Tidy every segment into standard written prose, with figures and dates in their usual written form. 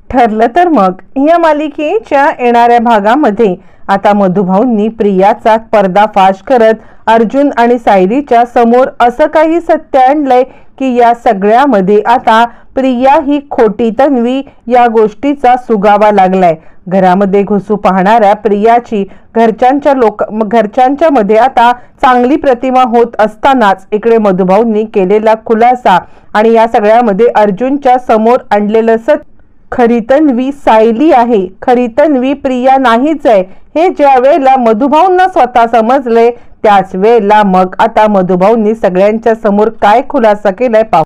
ठरलं तर मग या मालिकेच्या येणाऱ्या भागामध्ये आता मधुभाऊंनी प्रियाचा पर्दाफाश करत अर्जुन आणि सायलीच्या समोर असं काही सत्य आणलंय की या सगळ्यामध्ये आता प्रिया ही खोटी तन्वी या गोष्टीचा सुगावा लागलाय। घरामध्ये घुसू पाहणाऱ्या प्रियाची घरच्यांच्या मध्ये आता चांगली प्रतिमा होत असतानाच इकडे मधुभाऊंनी केलेला खुलासा आणि या सगळ्यामध्ये अर्जुनच्या समोर आणलेलं सत्य खरी तन्वी सायली आहे, खरी तन्वी प्रिया नाहीच आहे हे ज्या वेळेला मधुभाऊंना स्वतः समजले त्याच वेळेला मग आता मधुभाऊंनी सगळ्यांच्या समोर काय खुलासा केलाय पाहू।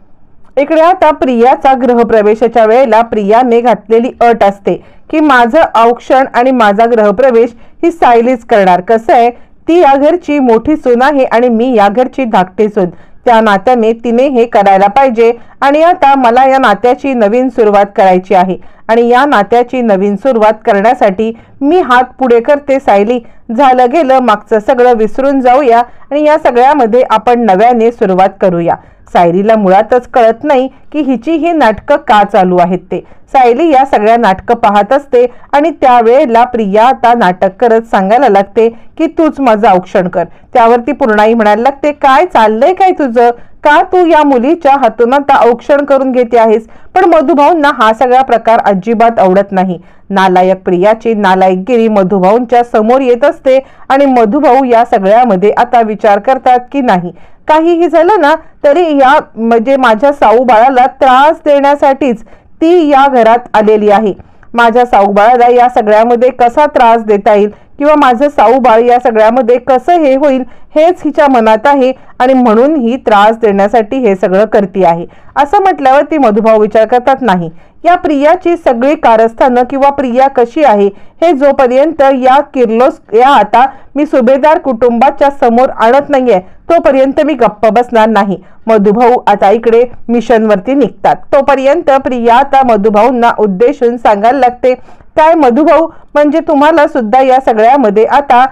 इकडे आता प्रियाचा गृहप्रवेशाच्या वेळेला प्रियाने घातलेली अट असते की माझं औक्षण आणि माझा गृहप्रवेश ही सायलीच करणार। कसं आहे, ती या घरची मोठी सून आहे आणि मी या घरची धाकटी सून, त्या नात्याने तिने हे करायला पाहिजे आणि आता मला या नात्याची नवीन सुरुवात करायची आहे आणि या नात्याची नवीन सुरुवात करण्यासाठी मी हात पुढे करते। सायली, झालं गेलं मागचं सगळं विसरून जाऊया आणि या सगळ्यामध्ये आपण नव्याने सुरुवात करूया। सायलीला मुळातच कळत नाही की हिची ही नाटकं का चालू आहेत ते। सायली या सगळ्या नाटकं पाहत असते आणि त्यावेळेला प्रिया आता नाटक करत सांगायला लागते की तूच माझं औक्षण कर। त्यावरती पूर्णाई म्हणायला लागते काय चाललंय काय तुझं, का तू या मुलीच्या हातून आता औक्षण करून घेते आहेस। पण मधुभाऊंना हा सगळा प्रकार अजिबात आवडत नाही। नालायक प्रियाची नालायकगिरी मधुभाऊंच्या समोर येत असते आणि मधुभाऊ या सगळ्यामध्ये आता विचार करतात की नाही, काहीही झालं ना तरी या म्हणजे माझ्या साऊ बाळाला त्रास देण्यासाठीच ती या घरात आलेली आहे। माझ्या साऊ बाळाला या सगळ्यामध्ये कसा त्रास देता येईल किंवा माझं साऊ बाळ या सगळ्यामध्ये कसं हे होईल हेच हिच्या मनात आहे आणि म्हणून ही त्रास देण्यासाठी हे सगळं करते आहे। असं म्हटल्यावर ती मधुभाऊ विचार करतात नाही, या प्रियाची सगळी कारस्थानं किंवा प्रिया कशी आहे हे जोपर्यंत या किर्लोस्कर आता मी सुभेदार कुटुंबाच्या समोर आणत नाहीये तोपर्यंत मी गप्प बसणार नाही। मधुभाऊ आता इकडे मिशनवरती निघतात। तोपर्यंत प्रिया आता मधुभाऊंना उद्देशून सांगायला लागते, काय मधुभाऊ, म्हणजे तुम्हाला सुद्धा या सगळ्यामध्ये आता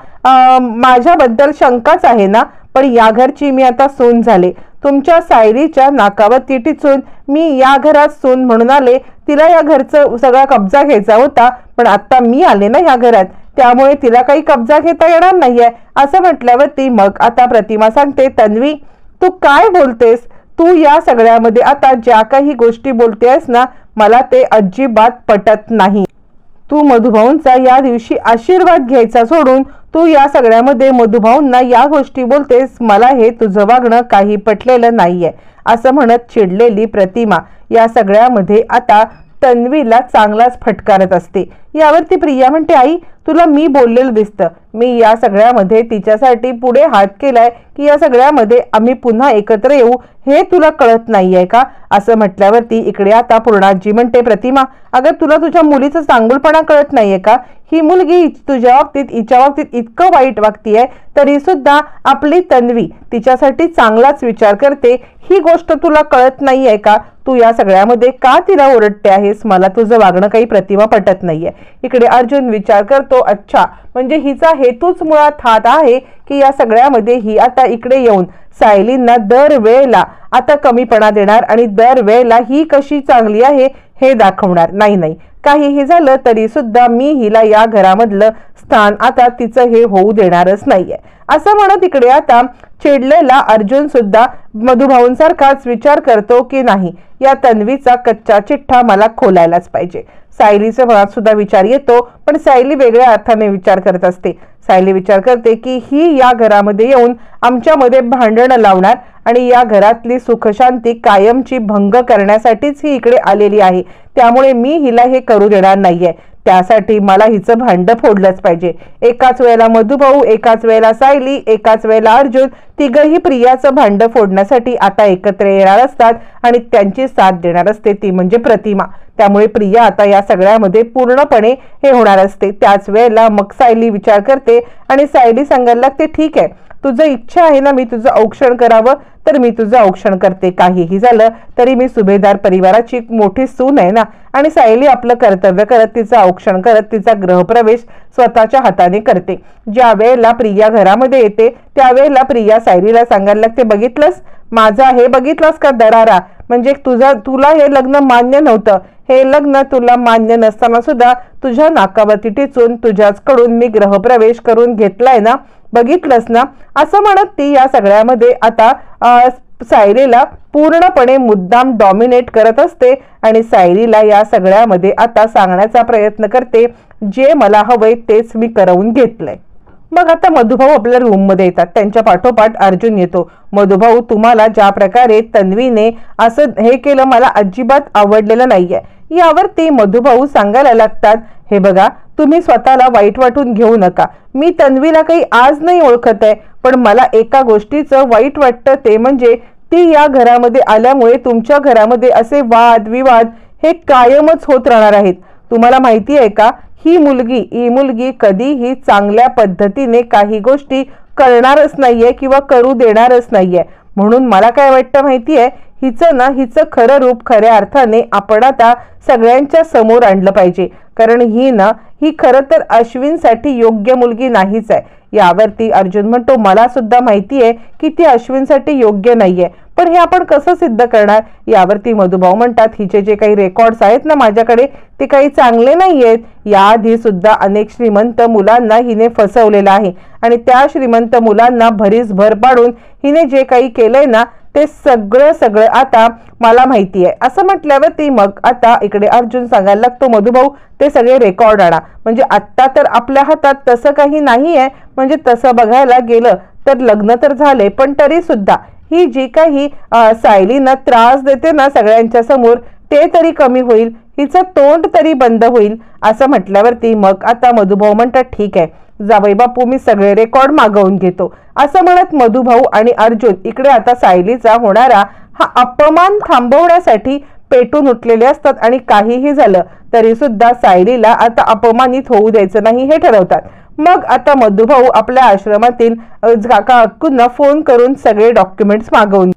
माझ्याबद्दल शंकाच आहे ना, पण या घरची मी आता सून झाले। तुमच्या सायलीच्या नाकावरती टिचून मी या घरात सून म्हणून आले, तिला या घरचं सगळा कब्जा घ्यायचा होता पण आता मी आले ना या घरात, त्यामुळे तिला काही कब्जा घेता येणार नाहीये। असं म्हटल्यावरती मग आता प्रतिमा सांगते, तन्वी तू काय बोलतेस, तू या सगळ्यामध्ये आता ज्या काही गोष्टी बोलतेस ना मला ते अजिबात पटत नाही। तू मधुभाऊंचा या दिवशी आशीर्वाद घ्यायचा सोडून तू या सगळ्यामध्ये मधुभाऊंना या गोष्टी बोलतेस, मला हे तुझं वागणं काही पटलेलं नाहीये। असं म्हणत चिडलेली प्रतिमा या सगळ्यामध्ये आता तन्वीला चांगलाच फटकारत असते। यावरती प्रिया म्हणते, आई तुला मी बोललेलं दिसतं, मी या सगळ्यामध्ये तिच्यासाठी पुढे हात केलाय की या सगळ्यामध्ये आम्ही पुन्हा एकत्र येऊ, हे तुला कळत नाहीये का। असं म्हटल्यावरती इकडे आता पूर्णाजी म्हणते, प्रतिमा अगं तुला तुझ्या मुलीचं चांगुलपणा कळत नाहीये का, ही मुलगी तुझ्या बाबतीत हिच्या बाबतीत इतकं वाईट वागतीये तरी सुद्धा आपली तन्वी तिच्यासाठी चांगलाच विचार करते, ही गोष्ट तुला कळत नाहीये का, तू या सगळ्यामध्ये का तिला ओरडते आहेस, मला तुझं वागणं काही प्रतिमा पटत नाहीये। इकडे अर्जुन विचार करतो, अच्छा म्हणजे हिचा हेतूच मुळात हात आहे की या सगळ्यामध्ये ही आता इकडे येऊन सायलींना दर वेळेला आता कमीपणा देणार आणि दर वेळेला ही कशी चांगली आहे हे दाखवणार। नाही काहीही झालं तरी सुद्धा मी हिला या घरामधलं स्थान आता तिचं हे होऊ देणारच नाहीये। असं म्हणत इकडे आता चिडलेला अर्जुन सुद्धा मधुभाऊंसारखाच विचार करतो की नाही, या तन्वीचा कच्चा चिठ्ठा मला खोलायलाच पाहिजे। सायलीच्या मनात सुद्धा विचार येतो पण सायली वेगळ्या अर्थाने विचार करत असते। सायली विचार करते की ही या घरामध्ये येऊन आमच्यामध्ये भांडण लावणार आणि या घरातली सुखशांती कायमची भंग करण्यासाठीच ही इकडे आलेली आहे, त्यामुळे मी हिला हे करू देणार नाहीये। त्यासाठी मला हिचं भांड फोडलंच पाहिजे। एकाच वेळेला मधुभाऊ, एकाच वेळेला सायली, एकाच वेळेला अर्जुन, तिघही प्रियाचं भांड फोडण्यासाठी आता एकत्र येणार असतात आणि त्यांची साथ देणार असते ती म्हणजे प्रतिमा। त्यामुळे प्रिया आता या सगळ्यामध्ये पूर्णपणे हे होणार असते। त्याच वेळेला मग सायली विचार करते आणि सायली सांगायला लागते, ठीक आहे तुझं इच्छा आहे ना मी तुझं औक्षण करावं तर मी तुझं औक्षण करते, काहीही झालं तरी मी सुभेदार परिवाराची मोठी सून आहे ना। आणि सायली आपलं कर्तव्य करत तिचं औक्षण करत तिचा गृहप्रवेश स्वतःच्या हाताने करते। ज्या वेळेला प्रिया घरामध्ये येते त्यावेळेला प्रिया सायलीला सांगायला लागते, बघितलंस माझा हे बघितलंस का दरारा, म्हणजे तुला हे लग्न मान्य नव्हतं, हे लग्न तुला मान्य नसताना सुद्धा तुझ्या नाकावरती टिचून तुझ्याचकडून मी ग्रहप्रवेश करून घेतलाय ना, बघितलंस ना, असं म्हणत ती या सगळ्यामध्ये आता सायलीला पूर्णपणे मुद्दाम डॉमिनेट करत असते आणि सायलीला या सगळ्यामध्ये आता सांगण्याचा प्रयत्न करते, जे मला हवंय तेच मी करवून घेतलंय. मग आता मधुभाऊ आपल्या रूम मध्ये येतात. त्यांच्या पाठोपाठ अर्जुन येतो. मधुभाऊ, तुम्हाला ज्या प्रकारे तन्वीने असं हे केलं मला अजिबात आवडलेलं नाहीये. यावरती मधुभाऊ सांगायला लागतात, हे बघा, तुम्ही स्वतःला वाईट वाटून घेऊ नका. मी तन्वीला काही आज नाही ओळखत आहे, पण मला एका गोष्टीचं वाईट वाटतं, ते म्हणजे ती या घरामध्ये आल्यामुळे तुमच्या घरामध्ये असे वाद विवाद हे कायमच होत राहणार आहेत. तुम्हाला माहिती आहे का, ही मुलगी कधीही चांगल्या पद्धतीने काही गोष्टी करणारच नाहीये किंवा करू देणारच नाहीये. म्हणून मला काय वाटतं माहितीये, हिचं खरं रूप खऱ्या अर्थाने आपण आता सगळ्यांच्या समोर आणलं पाहिजे. कारण ही खरं तर अश्विनसाठी योग्य मुलगी नाहीच आहे. यावरती अर्जुन म्हणतो, मला सुद्धा माहितीये की ती अश्विनसाठी योग्य नाहीये, पण हे आपण कसं सिद्ध करणार. यावरती मधुभाऊ म्हणतात, हिचे जे काही रेकॉर्ड्स आहेत ना माझ्याकडे, ते काही चांगले नाही आहेत. याआधी सुद्धा अनेक श्रीमंत मुलांना हिने फसवलेलं आहे आणि त्या श्रीमंत मुलांना भर पाडून हिने जे काही केलंय ना, ते सगळं आता मला माहिती आहे. असं म्हटल्यावरती मग आता इकडे अर्जुन सांगायला लागतो, मधुभाऊ, ते सगळे रेकॉर्ड आणा. म्हणजे आत्ता तर आपल्या हातात तसं काही नाही आहे. म्हणजे तसं बघायला गेलं तर लग्न तर झाले, पण तरी सुद्धा ही जी काही सायलीनं त्रास देते ना सगळ्यांच्या समोर, ते तरी कमी होईल, हिचं तोंड तरी बंद होईल. असं म्हटल्यावरती मग आता मधुभाऊ म्हणतात, ठीक आहे जावई बापू, मी सगळे रेकॉर्ड मागवून घेतो. असं म्हणत मधुभाऊ आणि अर्जुन इकडे आता सायलीचा होणारा हा अपमान थांबवण्यासाठी पेटून उठलेले असतात आणि काहीही झालं तरी सुद्धा सायलीला आता अपमानित होऊ द्यायचं नाही हे ठरवतात. मग आता मधुभाऊ आपल्या आश्रमातील काकांना फोन करून सगळे डॉक्युमेंट्स मागवून,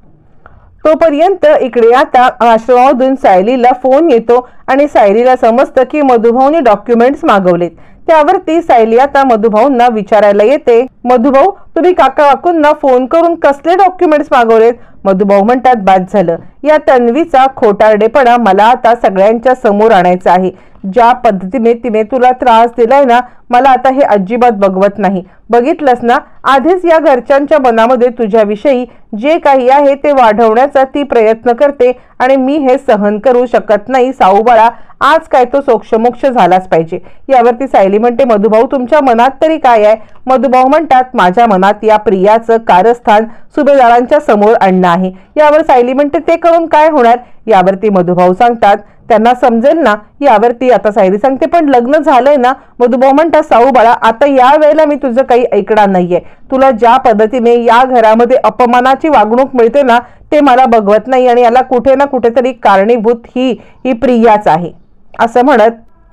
तोपर्यंत इकडे आता आश्रमामधून सायलीला फोन येतो आणि सायलीला समजतं की मधुभाऊने डॉक्युमेंट्स मागवलेत. त्यावरती सायली आता मधुभाऊंना विचारायला येते, मधुभाऊ, तुम्ही काकांना फोन करून कसले डॉक्युमेंट्स मागवलेत. मधुभाऊ म्हणतात, बाद झालं, या तन्वीचा खोटारडेपणा मला आता सगळ्यांच्या समोर आणायचा आहे. ज्या पद्धतीने तिने तुला त्रास दिलाय ना, मला आता हे अजिबात बघवत नाही. बघितलंस ना, आधीच या घरच्यांच्या मनामध्ये तुझ्याविषयी जे काही आहे ते वाढवण्याचा ती प्रयत्न करते आणि मी हे सहन करू शकत नाही. साऊबाळा, आज काय तो सोक्षमोक्ष झालाच पाहिजे. यावरती सायली म्हणते, मधुभाऊ, तुमच्या मनात तरी काय आहे. मधुभाऊ म्हणतात, माझ्या मनात या प्रियाचं कारस्थान सुभेदारांच्या समोर आणणं आहे. यावर सायली म्हणते, ते करून काय होणार. यावरती मधुभाऊ सांगतात, त्यांना समजेल ना. यावरती आता सायली सांगते, पण लग्न झालंय ना. मधुभाऊ म्हणतात, साऊ बाळा, आता या वेळेला मी तुझं काही ऐकणार नाहीये. तुला ज्या पद्धतीने या घरामध्ये अपमानाची वागणूक मिळते ना, ते मला बघवत नाही आणि याला कुठे ना कुठेतरी कारणीभूत ही प्रियाच आहे. असं म्हणत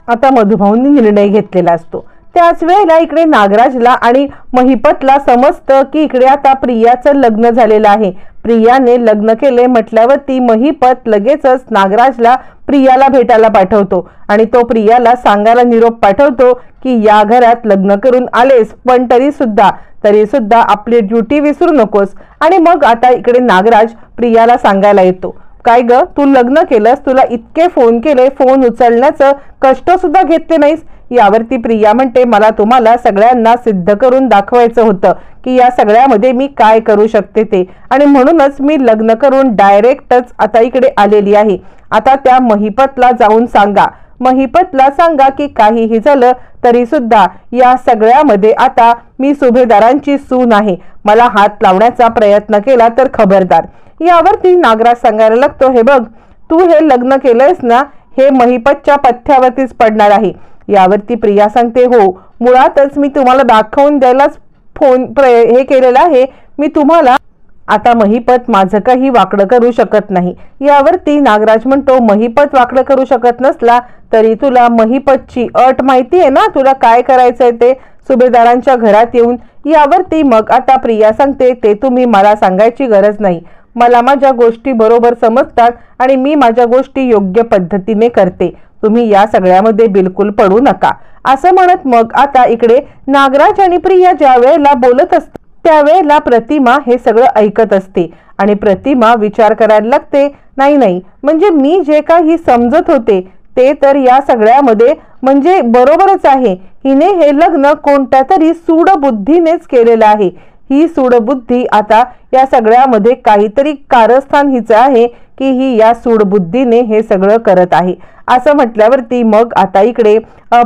आता मधुभाऊंनी निर्णय घेतलेला असतो. त्याच वेळेला इकडे नागराजला आणि महिपतला समजतं की इकडे आता प्रियाचं लग्न झालेलं आहे. प्रियाने लग्न केले म्हटल्यावरती महिपत लगेचच नागराजला प्रियाला भेटायला पाठवतो आणि तो प्रियाला सांगायला निरोप पाठवतो की या घरात लग्न करून आलेस, पण तरी सुद्धा आपली ड्युटी विसरू नकोस. आणि मग आता इकडे नागराज प्रियाला सांगायला येतो, काय ग, तू लग्न केलंस, तुला इतके फोन केले, फोन उचलण्याचं कष्ट सुद्धा घेतले नाहीस. यावरती प्रिया म्हणते, मला तुम्हाला सगळ्यांना सिद्ध करून दाखवायचं होतं की या सगळ्यामध्ये मी काय करू शकते ते, आणि म्हणूनच मी लग्न करून डायरेक्टच आता इकडे आलेली आहे. आता त्या महिपतला जाऊन सांगा की काहीही झालं तरी सुद्धा या सगळ्यामध्ये आता मी सुभेदारांची सून आहे. मला हात लावण्याचा प्रयत्न केला तर खबरदार. यावरती नागराज सांगायला लागतो, हे बघ, तू हे लग्न केलंयस ना, हे महिपतच्या पथ्यावरतीच पडणार आहे. यावरती प्रिया सांगते, हो, मुळातच मी तुम्हाला दाखवून द्यायलाच फोन हे केलेला आहे. मी तुम्हाला आता महिपत माझं काही वाकडं करू शकत नाही. यावरती नागराज म्हणतो, महिपत वाकडं करू शकत नसला तरी तुला महिपतची अट माहिती आहे ना, तुला काय करायचंय ते सुभेदारांच्या घरात येऊन. यावरती मग आता प्रिया सांगते, ते तुम्ही मला सांगायची गरज नाही. मला माझ्या गोष्टी बरोबर समजतात आणि मी माझ्या गोष्टी योग्य पद्धतीने करते. तुम्ही या सगळ्यामध्ये बिलकुल पडू नका. असं म्हणत मग आता इकडे नागराज आणि प्रिया ज्या वेळेला बोलत असतात त्यावेळेला प्रतिमा हे सगळं ऐकत असते आणि प्रतिमा विचार करायला लागते, नाही नाही, म्हणजे मी जे काही समजत होते ते तर या सगळ्यामध्ये म्हणजे बरोबरच आहे. हिने हे लग्न कोणत्या तरी सूडबुद्धीनेच केलेलं आहे. ही सूडबुद्धी आता या सगळ्यामध्ये काहीतरी कारस्थान हिचं आहे की ही या सूडबुद्धीने हे सगळं करत आहे. असं म्हटल्यावरती मग आता इकडे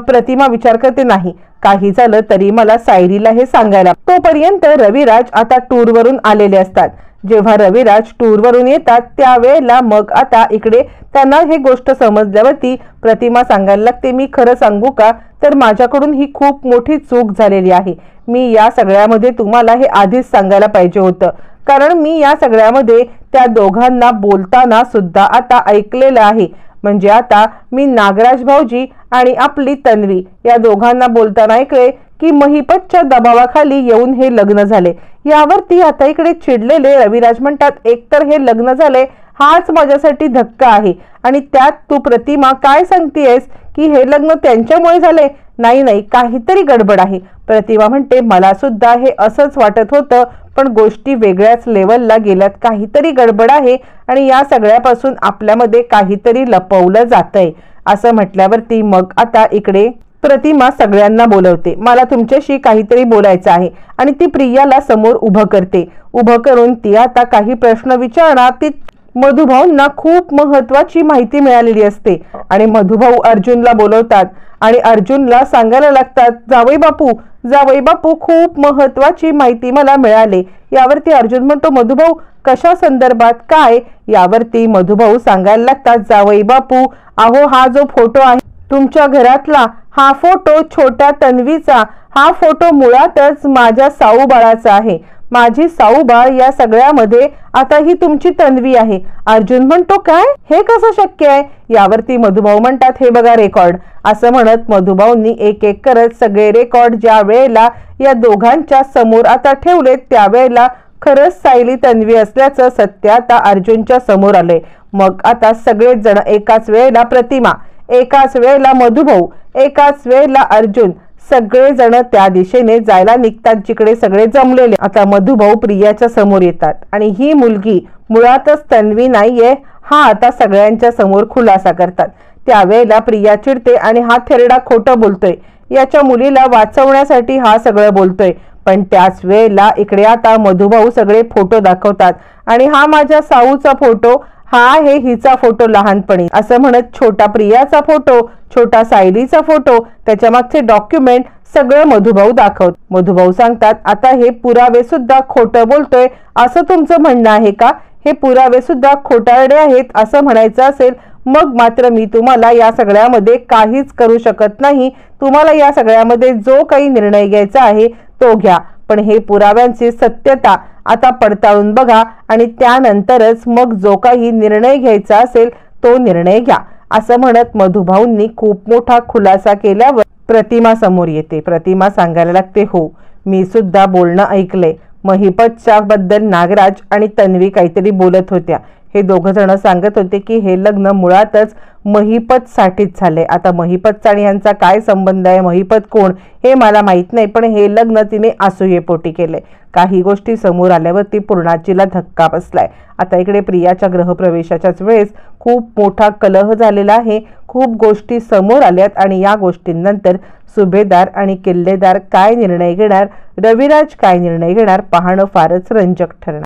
प्रतिमा विचार करते, नाही काही झालं तरी मला सायलीला हे सांगायला. तोपर्यंत रविराज आता टूरवरून आलेले असतात. जेव्हा रविराज टूरवरून येतात त्यावेळेला मग आता इकडे त्यांना हे गोष्ट समजल्यावरती प्रतिमा सांगायला लागते, मी खरं सांगू का, तर माझ्याकडून ही खूप मोठी चूक झालेली आहे. मी या सगळ्यामध्ये तुम्हाला हे आधीच सांगायला पाहिजे होतं, कारण मी या सगळ्यामध्ये त्या दोघांना बोलताना सुद्धा आता ऐकलेलं आहे. म्हणजे आता मी नागराज भाऊजी आणि आपली तन्वी या दोघांना बोलताना ऐकले की महिपतच्या दबावाखाली येऊन हे लग्न झाले. यावरती आता इकडे चिडलेले रविराज म्हणतात, एकतर हे लग्न झाले हाच माझ्यासाठी धक्का आहे आणि त्यात तू प्रतिमा काय सांगतेयस की हे लग्न त्यांच्यामुळे झाले. नाही नाही, काहीतरी गडबड आहे. प्रतिमा म्हणते, मला सुद्धा हे असंच वाटत होतं, पण गोष्टी वेगळ्याच लेवलला गेल्यात. काहीतरी गडबड आहे आणि या सगळ्यापासून आपल्यामध्ये काहीतरी लपवलं जातंय. असं म्हटल्यावरती मग आता इकडे प्रतिमा सगळ्यांना बोलवते, मला तुमच्याशी काहीतरी बोलायचं आहे. आणि ती प्रियाला समोर उभं करते. उभं करून ती आता काही प्रश्न विचारणार. ती मधुभाऊंना खूप महत्वाची माहिती मिळालेली असते आणि मधुभाऊ अर्जुनला बोलवतात आणि अर्जुनला सांगायला लागतात, जावई बापू खूप महत्वाची माहिती मला मिळाली. यावरती अर्जुन म्हणतो, मधुभाऊ कशा संदर्भात काय? यावरती मधुभाऊ सांगायला लागतात, जावई बापू अहो हा जो फोटो आहे तुमच्या घरातला, हा फोटो छोट्या तन्वीचा, हा फोटो मुळातच माझ्या साऊ बाळाचा आहे. माझी साऊबाळ या सगळ्यामध्ये आता ही तुमची तन्वी आहे. अर्जुन म्हणतो, काय, हे कसं शक्य आहे? यावरती मधुभाऊ म्हणतात, हे बघा रेकॉर्ड. असं म्हणत मधुभाऊंनी एक एक करत सगळे रेकॉर्ड ज्या वेळेला या दोघांच्या समोर आता ठेवले त्यावेळेला खरंच सायली तन्वी असल्याचं सत्य आता अर्जुनच्या समोर आले. मग आता सगळेच जण एकाच वेळेला प्रतिमा, एकाच वेळेला मधुभाऊ, एकाच वेळेला अर्जुन, सगळे जण त्या दिशेने जायला निघतात जिकडे सगळे जमलेले. आता मधुभाऊ प्रियाच्या समोर येतात आणि ही मुलगी मुळातच तन्वी नाहीये हा आता सगळ्यांच्या समोर खुलासा करतात. त्यावेळेला प्रिया चिडते आणि हा थेरडा खोटं बोलतोय, याच्या मुलीला वाचवण्यासाठी हा सगळं बोलतोय. पण त्याच वेळेला इकडे आता मधुभाऊ सगळे फोटो दाखवतात आणि हा माझ्या साऊचा फोटो, हा आहे हिचा फोटो लहानपणी, असं म्हणत छोटा प्रियाचा फोटो, छोटा सायलीचा फोटो, त्याच्या मागचे डॉक्युमेंट सगळं मधुभाऊ दाखवत. मधुभाऊ सांगतात, आता हे पुरावे सुद्धा खोटं बोलतोय असं तुमचं म्हणणं आहे का? हे पुरावे सुद्धा खोटारडे आहेत असं म्हणायचं असेल मग मात्र मी तुम्हाला या सगळ्यामध्ये काहीच करू शकत नाही. तुम्हाला या सगळ्यामध्ये जो काही निर्णय घ्यायचा आहे तो घ्या, पण हे पुराव्यांची सत्यता आता पडताळून बघा आणि त्यानंतरच मग जो काही निर्णय घ्यायचा असेल तो निर्णय घ्या. असं म्हणत मधुभाऊंनी खूप मोठा खुलासा केल्यावर प्रतिमा समोर येते. प्रतिमा सांगायला लागते, हो मी सुद्धा बोलणं ऐकलंय. महिपतच्या बद्दल नागराज आणि तन्वी काहीतरी बोलत होत्या. हे दोघ जण सांगत होते की हे लग्न मुळातच महिपत साठीच झाले. आता महिपतचा आणि यांचा काय संबंध आहे, महिपत कोण हे मला माहित नाही, पण हे लग्न तिने असूयेपोटी केले. काही गोष्टी समोर आल्यावरती पूर्णाजीला धक्का बसलाय. आता इकडे प्रियाच्या गृहप्रवेशाच्याच वेळेस खूप मोठा कलह झालेला आहे. खूप गोष्टी समोर आल्यात आणि या गोष्टींनंतर सुभेदार आणि किल्लेदार काय निर्णय घेणार, रविराज काय निर्णय घेणार पाहणं फारच रंजक ठरणार.